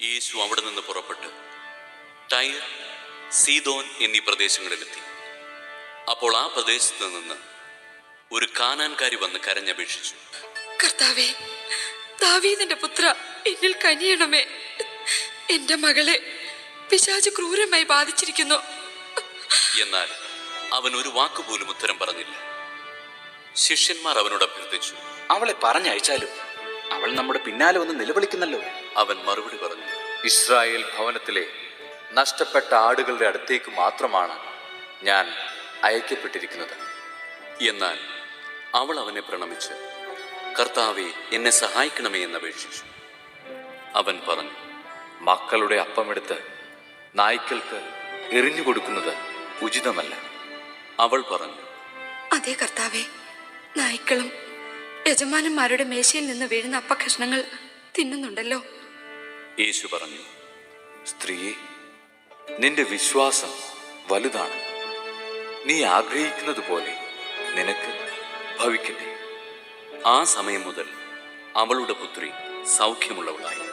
യേശു അവിടെ നിന്ന് പുറപ്പെട്ട് ടൈർ, സീദോൻ എന്നീ പ്രദേശങ്ങളിലെത്തി. അപ്പോൾ ആ പ്രദേശത്ത് നിന്ന് ഒരു കാനാൻകാരി വന്ന് കരഞ്ഞപേക്ഷിച്ചു, കർത്താവേ, ദാവീദിന്റെ പുത്ര, എന്നിൽ കനിയണമേ. എന്റെ മകളെ പിശാച് ക്രൂരമായി ബാധിച്ചിരിക്കുന്നു. എന്നാൽ അവൻ ഒരു വാക്കുപോലും ഉത്തരം പറഞ്ഞില്ല. ശിഷ്യന്മാർ അവനോട് അഭ്യർത്ഥിച്ചു, അവളെ പറഞ്ഞയച്ചാലും അവൾ നമ്മുടെ പിന്നാലെ ഒന്ന് നിലവിളിക്കുന്നല്ലോ. അവൻ മറുപടി പറഞ്ഞു, ഇസ്രായേൽ ഭവനത്തിലെ നഷ്ടപ്പെട്ട ആടുകളുടെ അടുത്തേക്ക് മാത്രമാണ് ഞാൻ അയക്കപ്പെട്ടിരിക്കുന്നത്. എന്നാൽ അവൾ അവനെ പ്രണമിച്ച്, കർത്താവേ, എന്നെ സഹായിക്കണമേ എന്നപേക്ഷിച്ചു. അവൻ പറഞ്ഞു, മക്കളുടെ അപ്പമെടുത്ത് നായ്ക്കൾക്ക് എറിഞ്ഞു കൊടുക്കുന്നത് ഉചിതമല്ല. അവൾ പറഞ്ഞു, അതേ കർത്താവേ, നായ്ക്കളും യജമാനന്മാരുടെ മേശയിൽ നിന്ന് വീഴുന്ന അപ്പകഷ്ണങ്ങൾ തിന്നുന്നുണ്ടല്ലോ. യേശു പറഞ്ഞു, സ്ത്രീയെ, നിന്റെ വിശ്വാസം വലുതാണ്. നീ ആഗ്രഹിക്കുന്നത് പോലെ നിനക്ക് ഭവിക്കട്ടെ. ആ സമയം മുതൽ അവളുടെ പുത്രി സൗഖ്യമുള്ളവളായി.